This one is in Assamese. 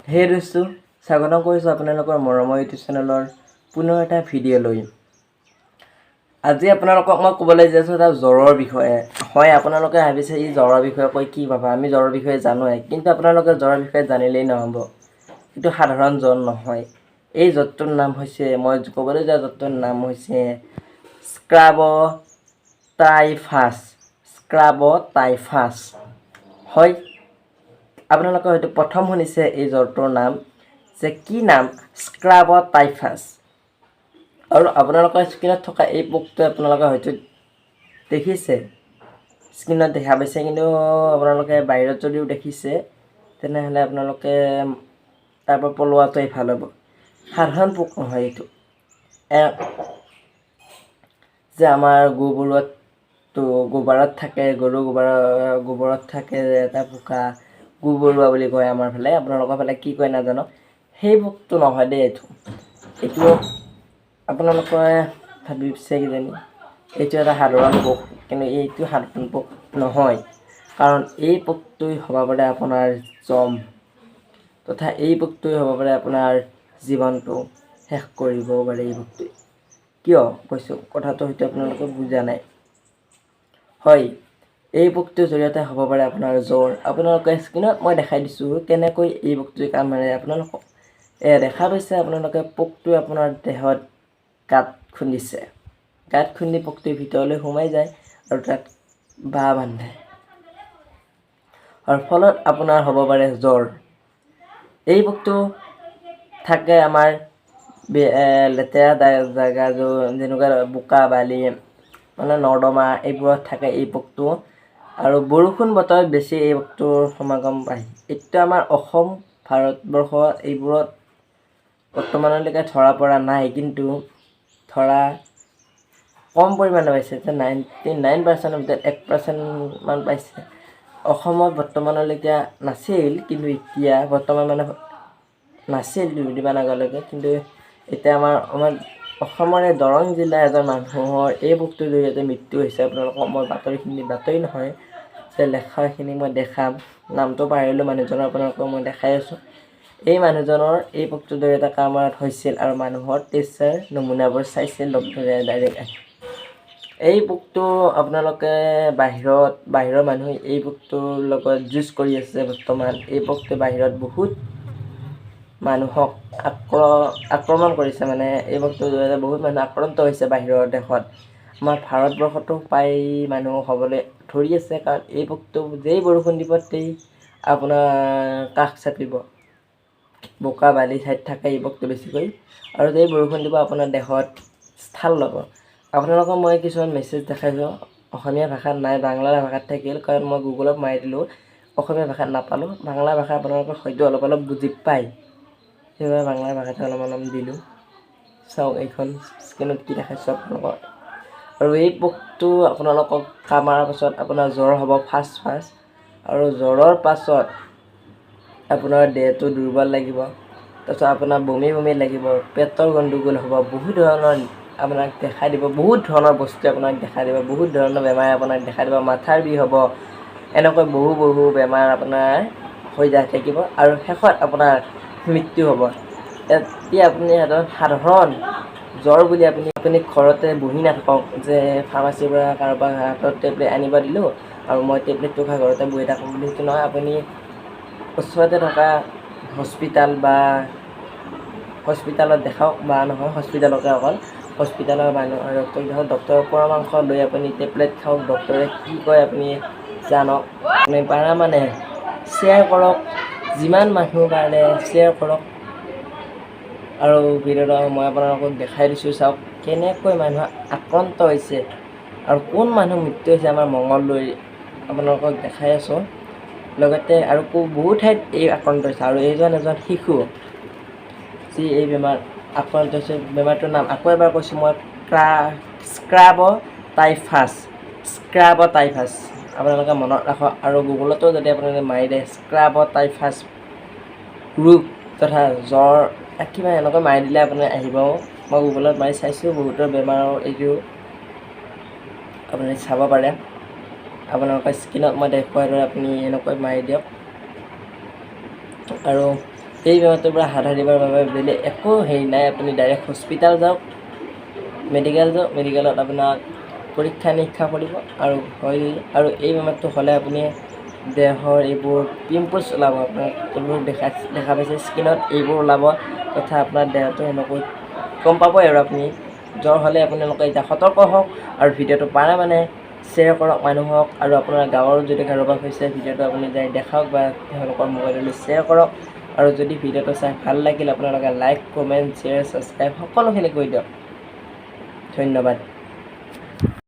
হে দোস্তো, স্বাগতম কৰিছোঁ আপোনালোকৰ মৰমৰ ইউটিউব চেনেলৰ পুনৰ এটা ভিডিঅ' লৈ। আজি আপোনালোকক মই ক'বলৈ যাইছোঁ এটা জ্বৰৰ বিষয়ে। হয়, আপোনালোকে ভাবিছে ই জ্বৰৰ বিষয়ে কৈ কি পাবা, আমি জ্বৰৰ বিষয়ে জানোৱে, কিন্তু আপোনালোকে জ্বৰৰ বিষয়ে জানিলেই নহ'ব। এইটো সাধাৰণ জ্বৰ নহয়। এই জ্বৰটোৰ নাম হৈছে, মই ক'বলৈ যোৱা জ্বৰটোৰ নাম হৈছে স্ক্ৰাবটাইফাছ। স্ক্ৰাবটাইফাছ। হয়, আপোনালোকে হয়তো প্ৰথম শুনিছে এই জ্বৰটোৰ নাম, যে কি নাম, স্ক্ৰাবটাইফাছ। আৰু আপোনালোকৰ স্ক্ৰীণত থকা এই পোকটো আপোনালোকে হয়তো দেখিছে, স্ক্ৰীণত দেখা পাইছে, কিন্তু আপোনালোকে বাহিৰত যদিও দেখিছে তেনেহ'লে আপোনালোকে তাৰ পৰা পলোৱাটোৱেই ভাল হ'ব। সাধাৰণ পোক নহয় এইটো। যে আমাৰ গোবৰত থাকে, গৰু গোবৰত থাকে এটা পোকা, গোবৰুৱা বুলি কয় আমাৰ ফালে, আপোনালোকৰ ফালে কি কয় নাজানো। সেই পোকটো নহয় দেই এইটো আপোনালোকে ভাবিছে কিজানি এইটো এটা সাধাৰণ পোক, কিন্তু এইটো সাধাৰণ পোক নহয়। কাৰণ এই পোকটোৱে হ'ব পাৰে আপোনাৰ জম, তথা এই পোকটোৱে হ'ব পাৰে আপোনাৰ জীৱনটো শেষ কৰিবও পাৰে এই পোকটোৱে। কিয় কৈছোঁ, কথাটো হয়তো আপোনালোকে বুজা নাই। হয়, এই পোকটোৰ জৰিয়তে হ'ব পাৰে আপোনাৰ জ্বৰ। আপোনালোকে স্ক্ৰীণত মই দেখাই দিছোঁ কেনেকৈ এই পোকটোৱে কামুৰে। আপোনালোকক দেখা পাইছে আপোনালোকে পোকটোৱে আপোনাৰ দেহত গাঁত খুন্দিছে। গাঁত খুন্দি পোকটোৱে ভিতৰলৈ সোমাই যায় আৰু তাত বাহ বান্ধে। আৰু ফলত আপোনাৰ হ'ব পাৰে জ্বৰ। এই পোকটো থাকে আমাৰ লেতেৰা জেগা যেনেকুৱা বোকা বালি, মানে নৰ্দমা এইবোৰত থাকে এই পোকটো। আৰু বৰষুণ বতৰত বেছি এই পোকটোৰ সমাগম পায়। এতিয়া আমাৰ অসম, ভাৰতবৰ্ষ এইবোৰত বৰ্তমানলৈকে ধৰা পৰা নাই, কিন্তু ধৰা কম পৰিমাণে পাইছে, যে 99%ৰ ভিতৰত 1% মান পাইছে। অসমত বৰ্তমানলৈকে নাছিল, কিন্তু এতিয়া বৰ্তমান মানে নাছিল দুদিনমান আগলৈকে, কিন্তু এতিয়া আমাৰ অসমৰে দৰং জিলাৰ এজন মানুহৰ এই পোকটোৰ জৰিয়তে মৃত্যু হৈছে। আপোনালোকক মই বাতৰি নহয় যে লেখাখিনি মই দেখাম, নামটো পাহৰিলোঁ মানুহজনৰ, আপোনালোকক মই দেখাই আছোঁ। এই মানুহজনৰ এই পোকটোৰ জৰিয়তে কামোৰাত হৈছিল আৰু মানুহৰ টেষ্টৰ নমুনাবোৰ চাইছিল ডক্টৰে ডাইৰেক্ট আহি। এই পোকটো আপোনালোকে বাহিৰৰ মানুহে এই পোকটোৰ লগত যুঁজ কৰি আছে বৰ্তমান। এই পোকটোৱে বাহিৰত বহুত মানুহক আক্ৰমণ কৰিছে, মানে এই পোকটোৰ জৰিয়তে বহুত মানুহ আক্ৰান্ত হৈছে বাহিৰৰ দেশত। আমাৰ ভাৰতবৰ্ষতো প্ৰায় মানুহ হ'বলৈ ধৰি আছে, কাৰণ এই পোকটো যেই বৰষুণ দিব তেই আপোনাৰ কাষ চাপিব। বোকা বালি ঠাইত থাকে এই পোকটো বেছিকৈ, আৰু যেই বৰষুণ দিব আপোনাৰ দেহত স্থান ল'ব। আপোনালোকক মই কিছুমান মেছেজ দেখাইছোঁ, অসমীয়া ভাষাত নাই, বাংলা ভাষাত থাকিল, কাৰণ মই গুগলত মাৰি দিলোঁ, অসমীয়া ভাষাত নাপালোঁ। বাংলা ভাষা আপোনালোকে হয়তো অলপ অলপ বুজি পায়, সেইবাবে বাংলা ভাষাতে অলপ দিলোঁ। চাওক এইখন স্ক্ৰীণত কি দেখাইছোঁ আপোনালোকক। আৰু এই পোকটো আপোনালোকক কামোৰাৰ পাছত আপোনাৰ জ্বৰ হ'ব ফাৰ্ষ্ট, আৰু জ্বৰৰ পাছত আপোনাৰ দেহটো দুৰ্বল লাগিব, তাৰপিছত আপোনাৰ বমি লাগিব, পেটৰ গণ্ডগোল হ'ব, বহুত ধৰণৰ আপোনাক দেখা দিব, বহুত ধৰণৰ বস্তু আপোনাক দেখা দিব, বহুত ধৰণৰ বেমাৰে আপোনাক দেখা দিব, মাথাৰ বিষ হ'ব, এনেকৈ বহু বেমাৰ আপোনাৰ হৈ যাই থাকিব, আৰু শেষত আপোনাৰ মৃত্যু হ'ব। এতিয়া আপুনি সাধাৰণ জ্বৰ বুলি আপুনি ঘৰতে বহি নাথাকক, যে ফাৰ্মাচীৰ পৰা কাৰোবাৰ হাতত টেবলেট আনিব দিলোঁ আৰু মই টেবলেটটো খাই ঘৰতে বহি থাকোঁ বুলি, সেইটো নহয়। আপুনি ওচৰতে থকা হস্পিটালত দেখাওক, বা নহয় হস্পিটালতে অকল হস্পিটালৰ মানুহ ডক্টৰক দেখাওক, ডক্টৰৰ পৰামৰ্শ লৈ আপুনি টেবলেট খাওক, ডক্টৰে কি কয় আপুনি জানক। আপুনি পাৰা মানে শ্বেয়াৰ কৰক, যিমান মানুহ পাৰে শ্বেয়াৰ কৰক। আৰু ভিডিঅ'টো মই আপোনালোকক দেখাই দিছোঁ, চাওক কেনেকৈ মানুহ আক্ৰান্ত হৈছে আৰু কোন মানুহ মৃত্যু হৈছে আমাৰ মঙলদৈ, আপোনালোকক দেখাই আছোঁ। লগতে আৰু বহুত ঠাইত এই আক্ৰান্ত হৈছে, আৰু এজন শিশু যি এই বেমাৰ আক্ৰান্ত হৈছে। বেমাৰটোৰ নাম আকৌ এবাৰ কৈছোঁ মই, স্ক্ৰাবটাইফাছ। আপোনালোকে মনত ৰাখক, আৰু গুগলতো যদি আপোনালোকে মাৰি দিয়ে স্ক্ৰাবটাইফাছ ৰোগ তথা জ্বৰ কিবা এনেকৈ মাৰি দিলে আপুনি আহিব। মই গুগলত মাৰি চাইছোঁ, বহুতৰ বেমাৰৰ এইটো আপুনি চাব পাৰে। আপোনালোকৰ স্ক্ৰীণত মই দেখুওৱাৰ দৰে আপুনি এনেকৈ মাৰি দিয়ক। আৰু এই বেমাৰটোৰ পৰা হাত সাৰিবৰ বাবে বেলেগ একো হেৰি নাই, আপুনি ডাইৰেক্ট হস্পিটাল যাওক, মেডিকেল যাওক, মেডিকেলত আপোনাক পৰীক্ষা নিৰীক্ষা কৰিব আৰু এই বেমাৰটো হ'লে আপুনি দেহৰ এইবোৰ পিম্পলছ ওলাব, আপোনাৰ এইবোৰ দেখা পাইছে স্কিনত এইবোৰ ওলাব, তথা আপোনাৰ দেহটো এনেকৈ গম পাবই আৰু আপুনি। জ্বৰ হ'লে আপোনালোকে এতিয়া সতৰ্ক হওক আৰু ভিডিঅ'টো পাৰে মানে শ্বেয়াৰ কৰক মানুহক, আৰু আপোনাৰ গাঁৱৰ যদি কাৰোবাৰ হৈছে ভিডিঅ'টো আপুনি যাই দেখাওক বা তেওঁলোকৰ মোবাইললৈ শ্বেয়াৰ কৰক। আৰু যদি ভিডিঅ'টো চাই ভাল লাগিল আপোনালোকে লাইক, কমেণ্ট, শ্বেয়াৰ, ছাবস্ক্ৰাইব সকলোখিনি কৰি দিয়ক। ধন্যবাদ।